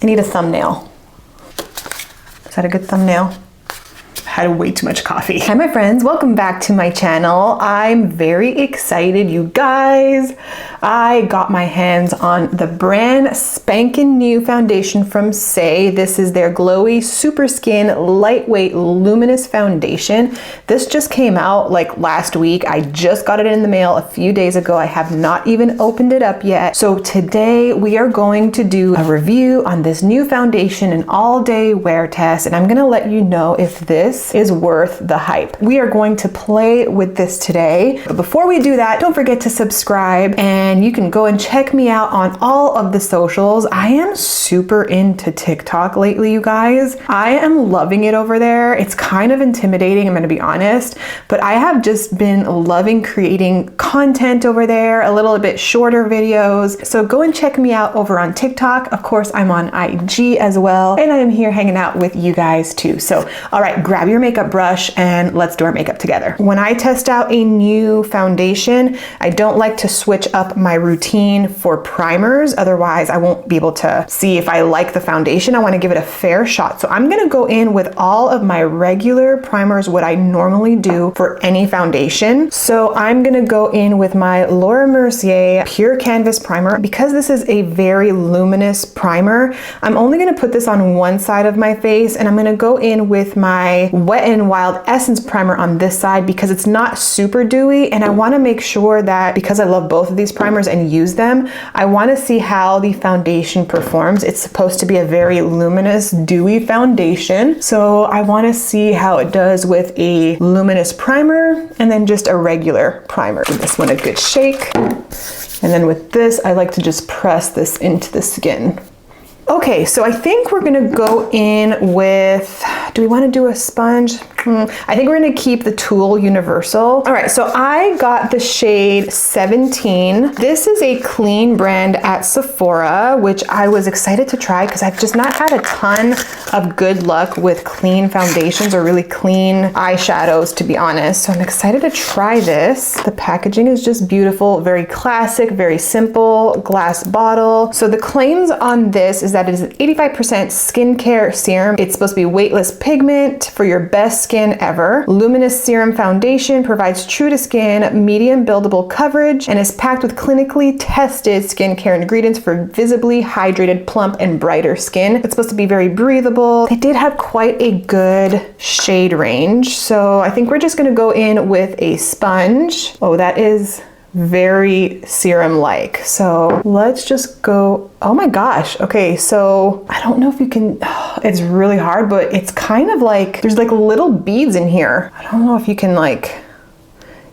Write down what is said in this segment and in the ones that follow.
I need a thumbnail. Is that a good thumbnail? I had way too much coffee. Hi my friends, welcome back to my channel. I'm very excited, you guys. I got my hands on the brand spanking new foundation from Saie. This is their glowy super skin lightweight luminous foundation. This just came out like last week. I just got it in the mail a few days ago. I have not even opened it up yet. So today we are going to do a review on this new foundation, an all-day wear test, and I'm gonna let you know if this is worth the hype. We are going to play with this today. But before we do that, don't forget to subscribe, and you can go and check me out on all of the socials. I am super into TikTok lately, you guys. I am loving it over there. It's kind of intimidating, I'm gonna be honest, but I have just been loving creating content over there, a little bit shorter videos. So go and check me out over on TikTok. Of course, I'm on IG as well, and I am here hanging out with you guys too. So, all right, grab your makeup brush and let's do our makeup together. When I test out a new foundation, I don't like to switch up my routine for primers. Otherwise, I won't be able to see if I like the foundation. I want to give it a fair shot. So I'm going to go in with all of my regular primers, what I normally do for any foundation. So I'm going to go in with my Laura Mercier Pure Canvas Primer. Because this is a very luminous primer, I'm only going to put this on one side of my face, and I'm going to go in with my Wet n Wild Essence Primer on this side because it's not super dewy, and I want to make sure that because I love both of these primers and use them, I want to see how the foundation performs. It's supposed to be a very luminous, dewy foundation, so I want to see how it does with a luminous primer and then just a regular primer. Give this one a good shake, and then with this, I like to just press this into the skin. Okay, so I think we're gonna go in with, do we wanna do a sponge? I think we're gonna keep the Tool Universal. All right, so I got the shade 17. This is a clean brand at Sephora, which I was excited to try because I've just not had a ton of good luck with clean foundations or really clean eyeshadows, to be honest. So I'm excited to try this. The packaging is just beautiful, very classic, very simple, glass bottle. So the claims on this is that it is an 85% skincare serum. It's supposed to be weightless pigment for your best skin ever. Luminous serum foundation provides true to skin, medium buildable coverage, and is packed with clinically tested skincare ingredients for visibly hydrated, plump, and brighter skin. It's supposed to be very breathable. They did have quite a good shade range, so I think we're just gonna go in with a sponge. Oh, that is very serum-like. So let's just go, oh my gosh. Okay, so I don't know if you can, it's really hard, but it's kind of like, there's like little beads in here. I don't know if you can like,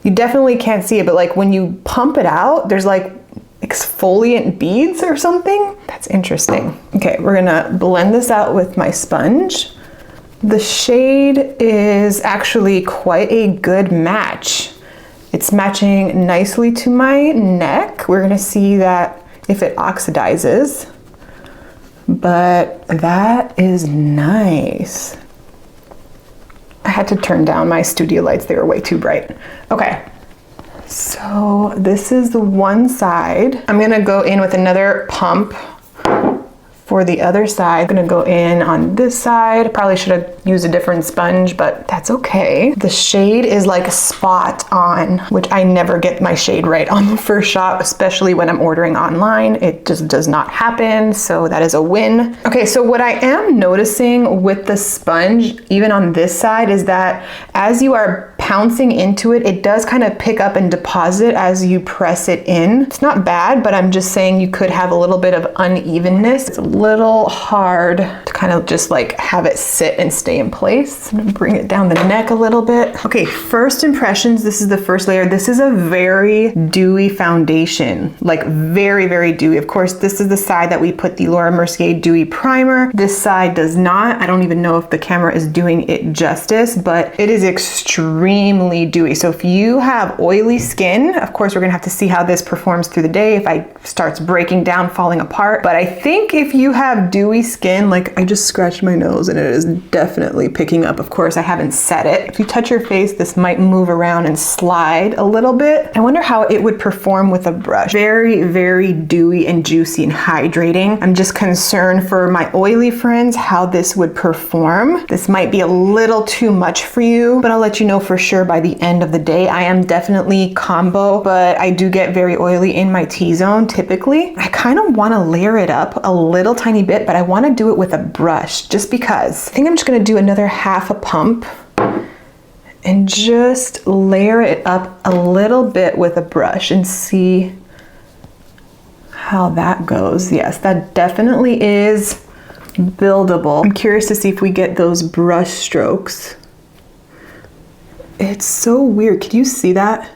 you definitely can't see it, but like when you pump it out, there's like exfoliant beads or something. That's interesting. Okay, we're gonna blend this out with my sponge. The shade is actually quite a good match. It's matching nicely to my neck. We're gonna see that if it oxidizes, but that is nice. I had to turn down my studio lights. They were way too bright. Okay, so this is the one side. I'm gonna go in with another pump for the other side. I'm gonna go in on this side. Probably should have used a different sponge, but that's okay. The shade is like spot on, which I never get my shade right on the first shot, especially when I'm ordering online. It just does not happen, so that is a win. Okay, so what I am noticing with the sponge, even on this side, is that as you are pouncing into it, it does kind of pick up and deposit as you press it in. It's not bad, but I'm just saying you could have a little bit of unevenness. It's a little hard to kind of just like have it sit and stay in place. I'm gonna bring it down the neck a little bit. Okay, first impressions, this is the first layer. This is a very dewy foundation, like very, very dewy. Of course, this is the side that we put the Laura Mercier Dewy Primer. This side does not. I don't even know if the camera is doing it justice, but it is extremely dewy. So if you have oily skin, of course, we're gonna have to see how this performs through the day if it starts breaking down, falling apart. But I think if you you have dewy skin, like I just scratched my nose and it is definitely picking up. Of course, I haven't set it. If you touch your face, this might move around and slide a little bit. I wonder how it would perform with a brush. Very, very dewy and juicy and hydrating. I'm just concerned for my oily friends how this would perform. This might be a little too much for you, but I'll let you know for sure by the end of the day. I am definitely combo, but I do get very oily in my T-zone typically. I kind of want to layer it up a little tiny bit, but I want to do it with a brush just because. I think I'm just going to do another half a pump and just layer it up a little bit with a brush and see how that goes. Yes, that definitely is buildable. I'm curious to see if we get those brush strokes. It's so weird. Can you see that?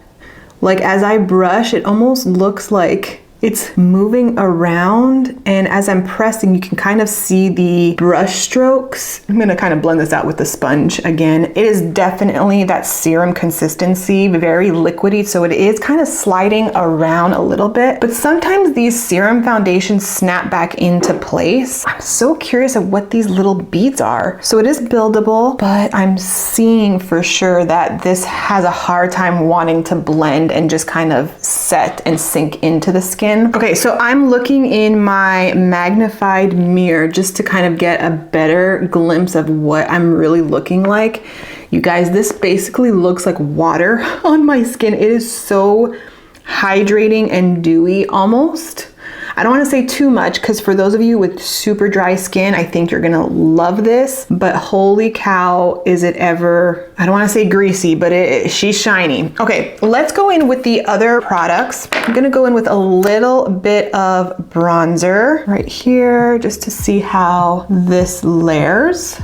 Like as I brush, it almost looks like it's moving around, and as I'm pressing, you can kind of see the brush strokes. I'm gonna kind of blend this out with the sponge again. It is definitely that serum consistency, very liquidy, so it is kind of sliding around a little bit, but sometimes these serum foundations snap back into place. I'm so curious of what these little beads are. So it is buildable, but I'm seeing for sure that this has a hard time wanting to blend and just kind of set and sink into the skin. Okay, so I'm looking in my magnified mirror just to kind of get a better glimpse of what I'm really looking like. You guys, this basically looks like water on my skin. It is so hydrating and dewy almost. I don't want to say too much because for those of you with super dry skin, I think you're gonna love this, but holy cow, is it ever, I don't want to say greasy, but she's shiny. Okay, let's go in with the other products. I'm gonna go in with a little bit of bronzer right here just to see how this layers.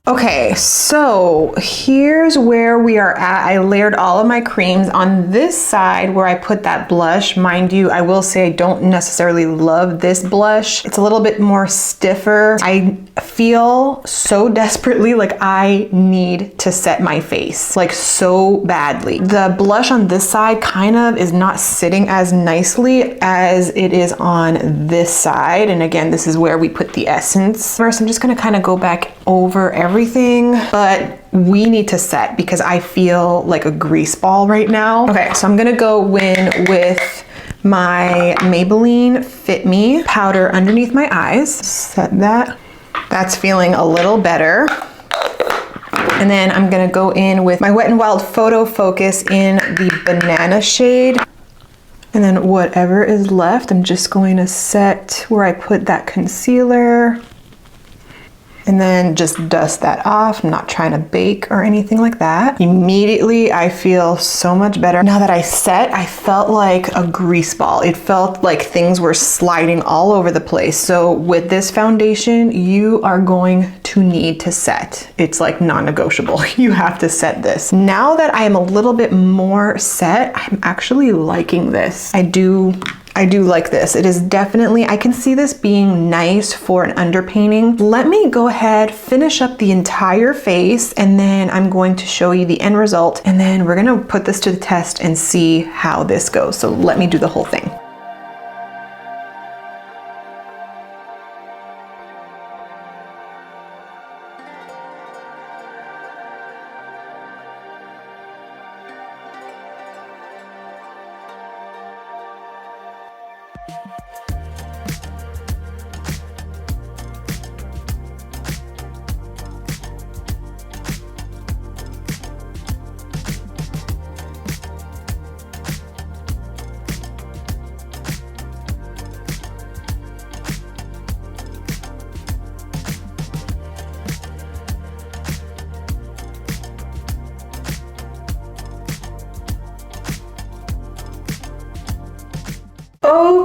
Okay, so here's where we are at. I layered all of my creams. On this side where I put that blush, mind you, I will say I don't necessarily love this blush. It's a little bit more stiffer. I feel so desperately like I need to set my face, like so badly. The blush on this side kind of is not sitting as nicely as it is on this side. And again, this is where we put the essence. First, I'm just gonna kind of go back over everything, but we need to set because I feel like a grease ball right now. Okay, so I'm gonna go in with my Maybelline Fit Me powder underneath my eyes. Set that. That's feeling a little better. And then I'm gonna go in with my Wet n Wild Photo Focus in the banana shade. And then whatever is left, I'm just going to set where I put that concealer. And then just dust that off. I'm not trying to bake or anything like that. Immediately, I feel so much better. Now that I set, I felt like a grease ball. It felt like things were sliding all over the place. So with this foundation, you are going to need to set. It's like non-negotiable. You have to set this. Now that I am a little bit more set, I'm actually liking this. I do like this. It is definitely, I can see this being nice for an underpainting. Let me go ahead, finish up the entire face, and then I'm going to show you the end result, and then we're gonna put this to the test and see how this goes. So let me do the whole thing.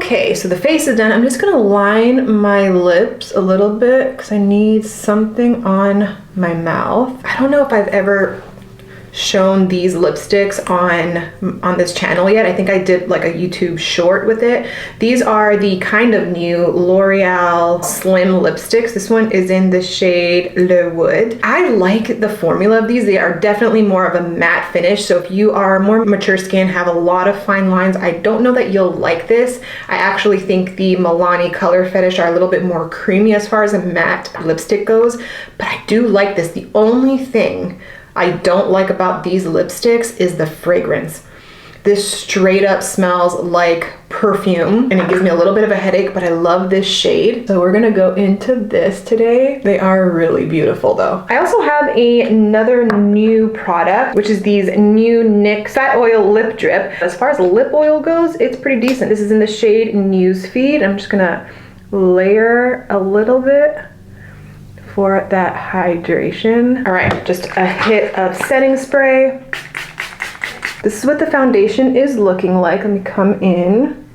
Okay, so the face is done. I'm just gonna line my lips a little bit because I need something on my mouth. I don't know if I've ever shown these lipsticks on this channel yet. I think I did like a YouTube short with it. These are the kind of new L'Oreal Slim lipsticks. This one is in the shade Le Wood. I like the formula of these. They are definitely more of a matte finish. So if you are more mature skin, have a lot of fine lines, I don't know that you'll like this. I actually think the Milani Color Fetish are a little bit more creamy as far as a matte lipstick goes, but I do like this. The only thing I don't like about these lipsticks is the fragrance. This straight up smells like perfume and it gives me a little bit of a headache, but I love this shade. So we're gonna go into this today. They are really beautiful though. I also have another new product, which is these new NYX Fat Oil Lip Drip. As far as lip oil goes, it's pretty decent. This is in the shade Newsfeed. I'm just gonna layer a little bit for that hydration. All right, just a hit of setting spray. This is what the foundation is looking like. Let me come in.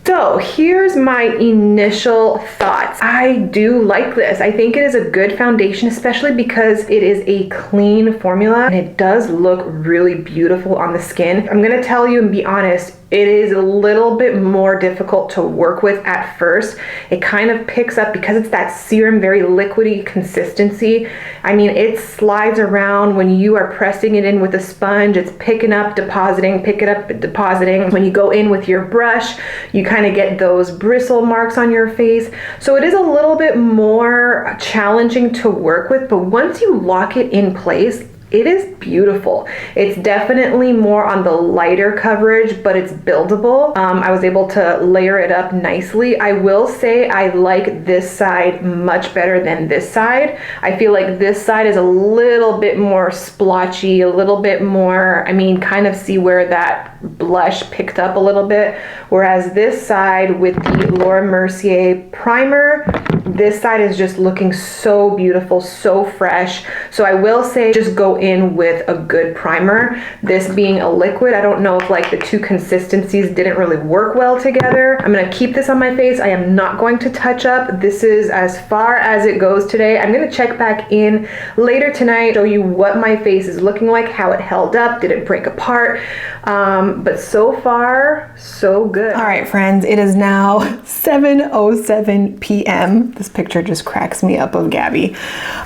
So here's my initial thoughts. I do like this. I think it is a good foundation, especially because it is a clean formula and it does look really beautiful on the skin. I'm gonna tell you and be honest, it is a little bit more difficult to work with at first. It kind of picks up because it's that serum, very liquidy consistency. I mean, it slides around when you are pressing it in with a sponge. It's picking up, depositing, pick it up, depositing. When you go in with your brush, you kind of get those bristle marks on your face. So it is a little bit more challenging to work with, but once you lock it in place, it is beautiful. It's definitely more on the lighter coverage, but it's buildable. I was able to layer it up nicely. I will say I like this side much better than this side. I feel like this side is a little bit more splotchy, a little bit more, I mean, kind of see where that blush picked up a little bit. Whereas this side with the Laura Mercier primer, this side is just looking so beautiful, so fresh. So I will say just go in with a good primer. This being a liquid, I don't know if like the two consistencies didn't really work well together. I'm gonna keep this on my face. I am not going to touch up. This is as far as it goes today. I'm gonna check back in later tonight, show you what my face is looking like, how it held up, did it break apart? But so far, so good. All right, friends, it is now 7:07 p.m. This picture just cracks me up of Gabby.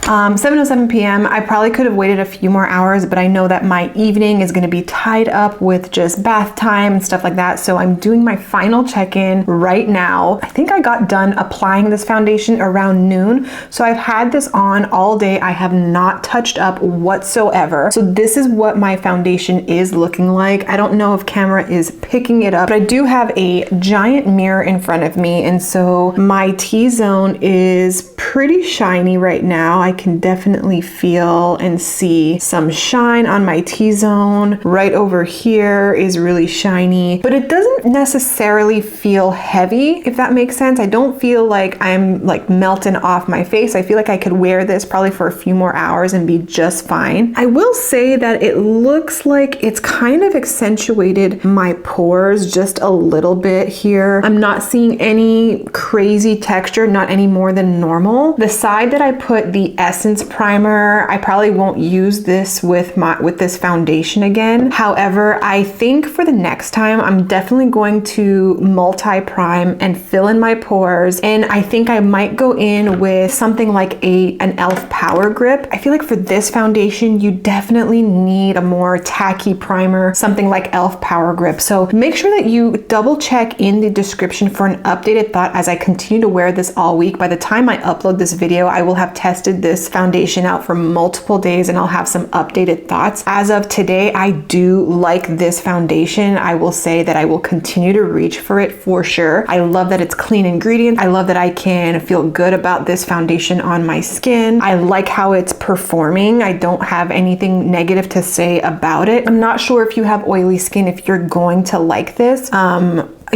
7:07 p.m. I probably could have waited a few more hours, but I know that my evening is gonna be tied up with just bath time and stuff like that. So I'm doing my final check-in right now. I think I got done applying this foundation around noon. So I've had this on all day. I have not touched up whatsoever. So this is what my foundation is looking like. I don't know if camera is picking it up, but I do have a giant mirror in front of me. And so my T-zone is pretty shiny right now. I can definitely feel and see some shine on my T-zone. Right over here is really shiny, but it doesn't necessarily feel heavy, if that makes sense. I don't feel like I'm like melting off my face. I feel like I could wear this probably for a few more hours and be just fine. I will say that it looks like it's kind of accentuated my pores just a little bit here. I'm not seeing any crazy texture, not any more than normal. The side that I put the Essence primer, I probably won't use this with this foundation again. However, I think for the next time, I'm definitely going to multi-prime and fill in my pores. And I think I might go in with something like an e.l.f. Power Grip. I feel like for this foundation, you definitely need a more tacky primer, something like e.l.f. Power Grip. So make sure that you double check in the description for an updated thought as I continue to wear this all week. By the time I upload this video, I will have tested this foundation out for multiple days and I'll have some updated thoughts. As of today, I do like this foundation. I will say that I will continue to reach for it for sure. I love that it's clean ingredients. I love that I can feel good about this foundation on my skin. I like how it's performing. I don't have anything negative to say about it. I'm not sure if you have oily skin, if you're going to like this.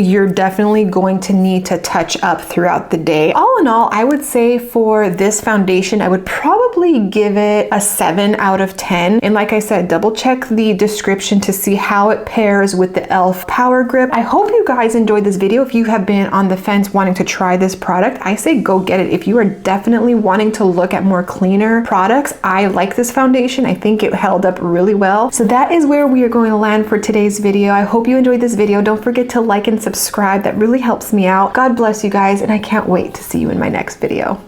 you're definitely going to need to touch up throughout the day. All in all, I would say for this foundation, I would probably give it a 7 out of 10. And like I said, double check the description to see how it pairs with the e.l.f. Power Grip. I hope you guys enjoyed this video. If you have been on the fence wanting to try this product, I say go get it. If you are definitely wanting to look at more cleaner products, I like this foundation. I think it held up really well. So that is where we are going to land for today's video. I hope you enjoyed this video. Don't forget to like and subscribe. That really helps me out. God bless you guys, and I can't wait to see you in my next video.